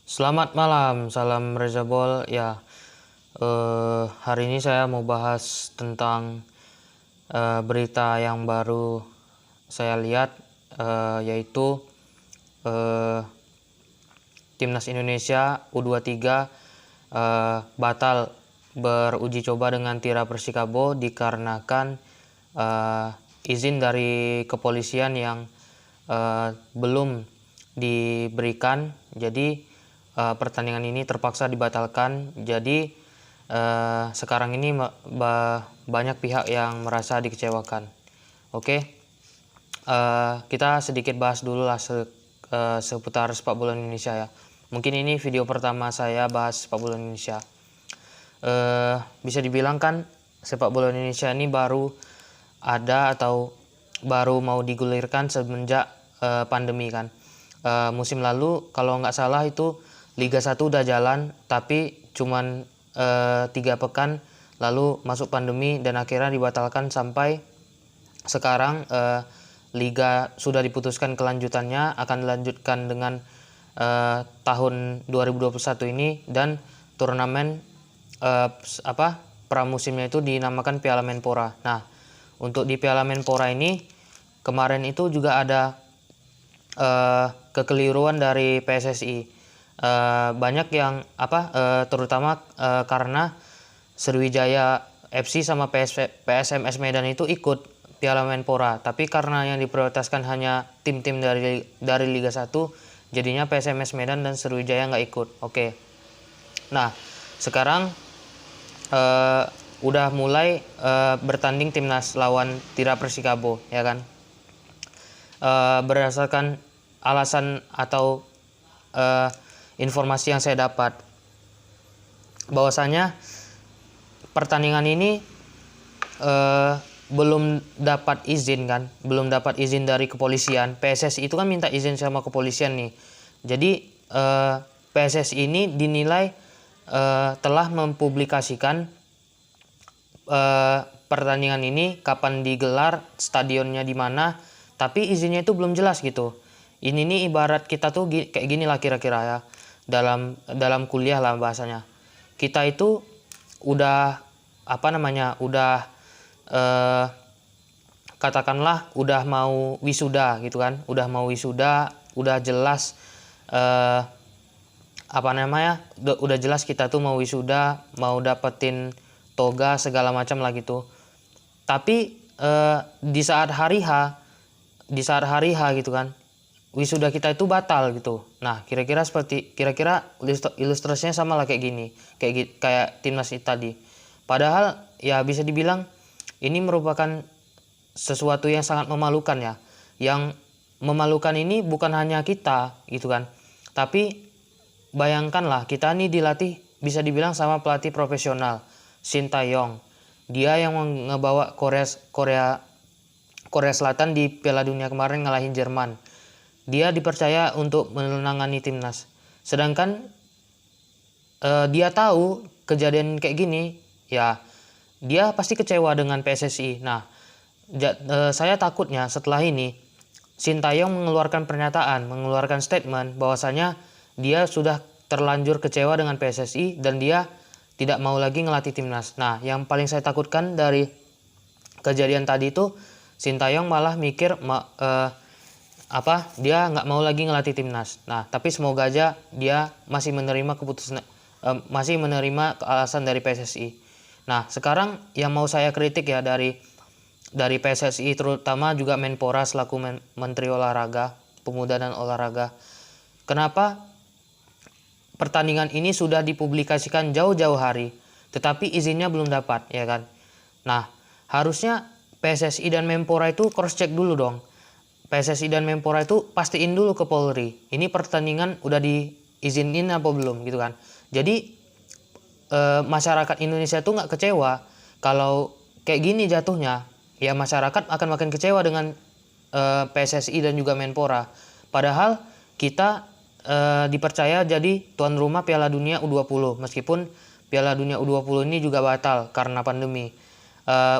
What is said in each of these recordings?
Selamat malam, salam Reza Bol. Ya, hari ini saya mau bahas tentang berita yang baru saya lihat, yaitu eh, Timnas Indonesia U23 batal beruji coba dengan Tira Persikabo dikarenakan izin dari kepolisian yang belum diberikan. Jadi pertandingan ini terpaksa dibatalkan. Jadi sekarang ini banyak pihak yang merasa dikecewakan. Oke, kita sedikit bahas dulu lah seputar sepak bola Indonesia ya. Mungkin ini video pertama saya bahas sepak bola Indonesia. Bisa dibilang kan sepak bola Indonesia ini baru ada atau baru mau digulirkan semenjak pandemi kan. Musim lalu kalau nggak salah itu Liga 1 udah jalan, tapi cuman 3 pekan lalu masuk pandemi dan akhirnya dibatalkan sampai sekarang. Liga sudah diputuskan kelanjutannya akan dilanjutkan dengan tahun 2021 ini, dan turnamen pramusimnya itu dinamakan Piala Menpora. Nah, untuk di Piala Menpora ini kemarin itu juga ada kekeliruan dari PSSI. Banyak yang terutama karena Sriwijaya FC sama PSMS Medan itu ikut Piala Menpora, tapi karena yang diprioritaskan hanya tim-tim dari Liga 1, jadinya PSMS Medan dan Sriwijaya nggak ikut. Oke. Nah, sekarang udah mulai bertanding timnas lawan Tira Persikabo, ya kan? Berdasarkan alasan atau informasi yang saya dapat, bahwasanya pertandingan ini belum dapat izin kan, belum dapat izin dari kepolisian. PSSI itu kan minta izin sama kepolisian nih. Jadi PSSI ini dinilai telah mempublikasikan pertandingan ini kapan digelar, stadionnya di mana, tapi izinnya itu belum jelas gitu. Ini nih ibarat kita tuh kayak gini lah kira-kira ya, dalam kuliah lah bahasanya. Kita itu udah katakanlah udah mau wisuda gitu kan, udah mau wisuda, udah jelas udah jelas kita tuh mau wisuda, mau dapetin toga segala macam lah gitu. Tapi di saat hari H gitu kan, wisuda kita itu batal gitu. Nah, kira-kira ilustrasinya sama lah kayak gini, kayak timnas tadi. Padahal ya bisa dibilang ini merupakan sesuatu yang sangat memalukan ya. Yang memalukan ini bukan hanya kita gitu kan, tapi bayangkanlah kita nih dilatih bisa dibilang sama pelatih profesional Shin Tae-yong. Dia yang ngebawa Korea Selatan di Piala Dunia kemarin ngalahin Jerman. Dia dipercaya untuk menangani timnas. Sedangkan dia tahu kejadian kayak gini, ya dia pasti kecewa dengan PSSI. Nah, saya takutnya setelah ini Shin Tae-yong mengeluarkan statement bahwasanya dia sudah terlanjur kecewa dengan PSSI dan dia tidak mau lagi ngelatih timnas. Nah, yang paling saya takutkan dari kejadian tadi itu Shin Tae-yong malah mikir dia nggak mau lagi ngelatih timnas. Nah, tapi semoga aja dia masih menerima alasan dari PSSI. Nah, sekarang yang mau saya kritik ya dari PSSI, terutama juga Menpora selaku Menteri Olahraga, Pemuda dan Olahraga. Kenapa pertandingan ini sudah dipublikasikan jauh-jauh hari, tetapi izinnya belum dapat, ya kan? Nah, harusnya PSSI dan Menpora itu cross check dulu dong. PSSI dan Menpora itu pastiin dulu ke Polri, ini pertandingan udah diizinin apa belum gitu kan. Jadi masyarakat Indonesia tuh nggak kecewa kalau kayak gini jatuhnya. Ya masyarakat akan makin kecewa dengan PSSI dan juga Menpora. Padahal kita dipercaya jadi tuan rumah Piala Dunia U20, meskipun Piala Dunia U20 ini juga batal karena pandemi.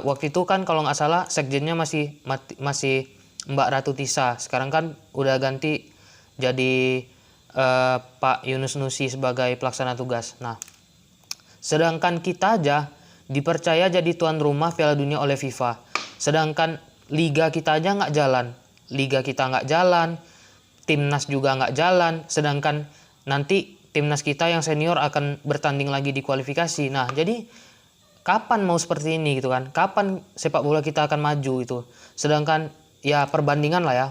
Waktu itu kan kalau nggak salah sekjennya masih Mbak Ratu Tisa. Sekarang kan udah ganti jadi Pak Yunus Nusi sebagai pelaksana tugas. Nah, sedangkan kita aja dipercaya jadi tuan rumah Piala Dunia oleh FIFA. Sedangkan liga kita aja nggak jalan. Liga kita nggak jalan, timnas juga nggak jalan. Sedangkan nanti timnas kita yang senior akan bertanding lagi di kualifikasi. Nah, jadi kapan mau seperti ini gitu kan? Kapan sepak bola kita akan maju itu? Sedangkan ya perbandingan lah ya.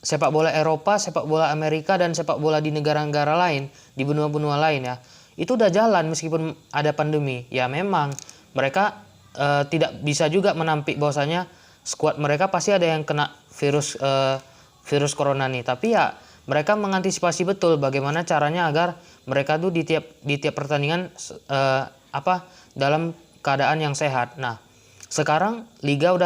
Sepak bola Eropa, sepak bola Amerika, dan sepak bola di negara-negara lain, di benua-benua lain ya, itu udah jalan meskipun ada pandemi. Ya memang mereka tidak bisa juga menampik bahwasanya skuad mereka pasti ada yang kena virus corona nih. Tapi ya mereka mengantisipasi betul bagaimana caranya agar mereka tuh di tiap pertandingan dalam keadaan yang sehat. Nah, sekarang liga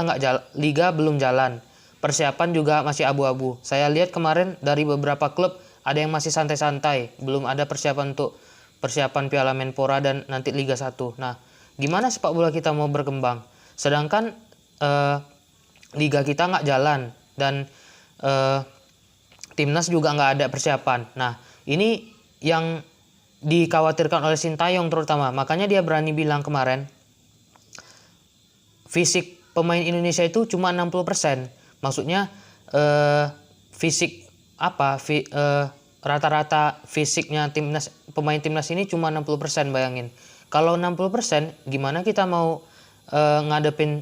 liga belum jalan. Persiapan juga masih abu-abu. Saya lihat kemarin dari beberapa klub ada yang masih santai-santai, belum ada persiapan untuk persiapan Piala Menpora dan nanti Liga 1. Nah, gimana sepak bola kita mau berkembang? Sedangkan liga kita nggak jalan dan timnas juga nggak ada persiapan. Nah, ini yang dikhawatirkan oleh Sintayong terutama. Makanya dia berani bilang kemarin, fisik pemain Indonesia itu cuma 60%. Maksudnya rata-rata fisiknya pemain timnas ini cuma 60%, bayangin. Kalau 60%, gimana kita mau ngadepin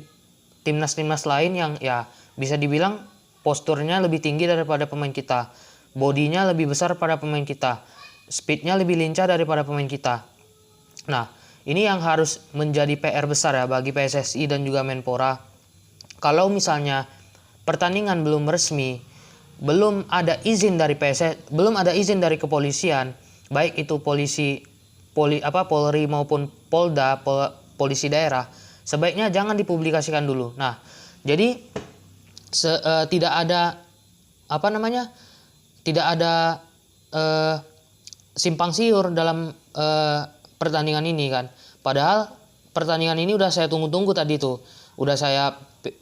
timnas-timnas lain yang ya bisa dibilang posturnya lebih tinggi daripada pemain kita, bodinya lebih besar pada pemain kita, speednya lebih lincah daripada pemain kita. Nah, ini yang harus menjadi PR besar ya bagi PSSI dan juga Menpora. Kalau misalnya pertandingan belum resmi, belum ada izin dari belum ada izin dari kepolisian, baik itu Polri maupun Polda, polisi daerah, sebaiknya jangan dipublikasikan dulu. Nah, jadi tidak ada simpang siur dalam pertandingan ini kan. Padahal pertandingan ini udah saya tunggu-tunggu tadi tuh. Udah saya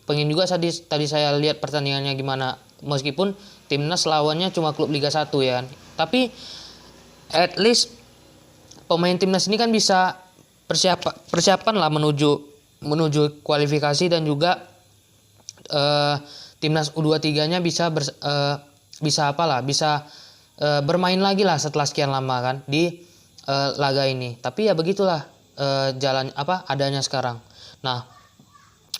pengen juga tadi saya lihat pertandingannya gimana, meskipun timnas lawannya cuma klub Liga 1 ya kan. Tapi at least pemain timnas ini kan bisa persiapan lah menuju kualifikasi, dan juga timnas U23-nya bisa bermain lagi lah setelah sekian lama kan di laga ini. Tapi ya begitulah adanya sekarang. Nah,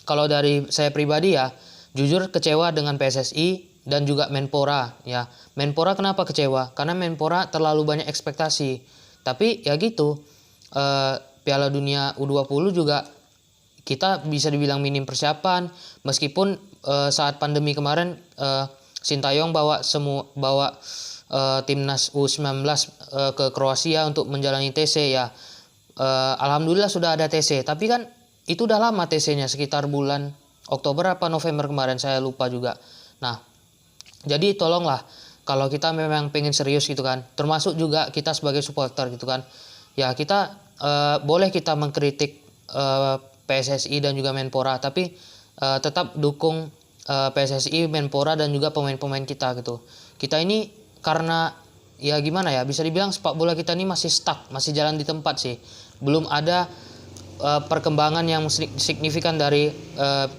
kalau dari saya pribadi ya, jujur kecewa dengan PSSI dan juga Menpora ya. Menpora kenapa kecewa? Karena Menpora terlalu banyak ekspektasi. Tapi ya gitu, Piala Dunia U20 juga kita bisa dibilang minim persiapan. Meskipun saat pandemi kemarin Sintayong bawa timnas U19 ke Kroasia untuk menjalani TC ya. Alhamdulillah sudah ada TC, tapi kan itu udah lama TC-nya, sekitar bulan Oktober apa November kemarin, saya lupa juga. Nah, jadi tolonglah kalau kita memang pengen serius gitu kan, termasuk juga kita sebagai supporter gitu kan, ya kita boleh kita mengkritik PSSI dan juga Menpora, tapi tetap dukung PSSI, Menpora dan juga pemain-pemain kita gitu. Kita ini karena ya gimana ya, bisa dibilang sepak bola kita ini masih stuck, masih jalan di tempat sih. Belum ada perkembangan yang signifikan dari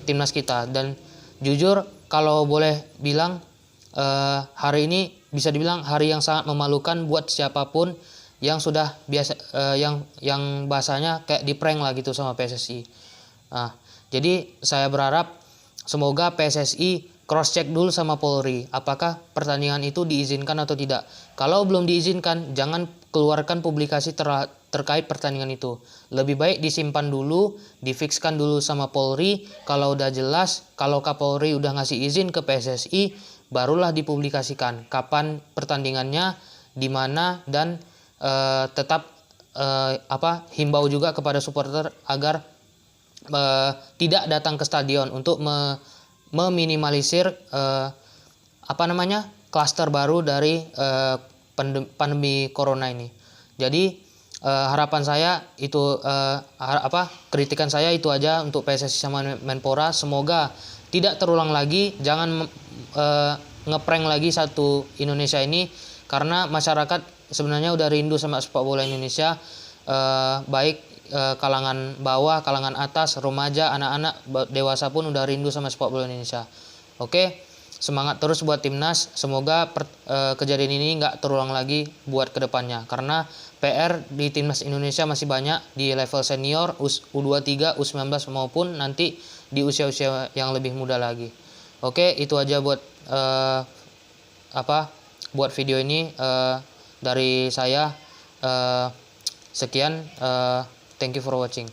timnas kita. Dan jujur kalau boleh bilang, hari ini bisa dibilang hari yang sangat memalukan buat siapapun yang sudah biasa yang bahasanya kayak di prank lah gitu sama PSSI. Nah, jadi saya berharap semoga PSSI cross check dulu sama Polri apakah pertandingan itu diizinkan atau tidak. Kalau belum diizinkan, jangan keluarkan publikasi terkait pertandingan itu. Lebih baik disimpan dulu, difikskan dulu sama Polri. Kalau udah jelas, kalau Kapolri udah ngasih izin ke PSSI, barulah dipublikasikan kapan pertandingannya, di mana, dan tetap himbau juga kepada supporter agar tidak datang ke stadion untuk meminimalisir klaster baru dari pandemi corona ini. Jadi harapan saya itu kritikan saya itu aja untuk PSSI sama Menpora, semoga tidak terulang lagi, jangan ngeprank lagi satu Indonesia ini, karena masyarakat sebenarnya udah rindu sama sepak bola Indonesia, baik kalangan bawah, kalangan atas, remaja, anak-anak, dewasa pun udah rindu sama sepak bola Indonesia. Oke, semangat terus buat timnas. Semoga kejadian ini nggak terulang lagi buat kedepannya, karena PR di timnas Indonesia masih banyak di level senior, U23, U19 maupun nanti di usia-usia yang lebih muda lagi. Oke, itu aja buat buat video ini dari saya. Sekian, thank you for watching.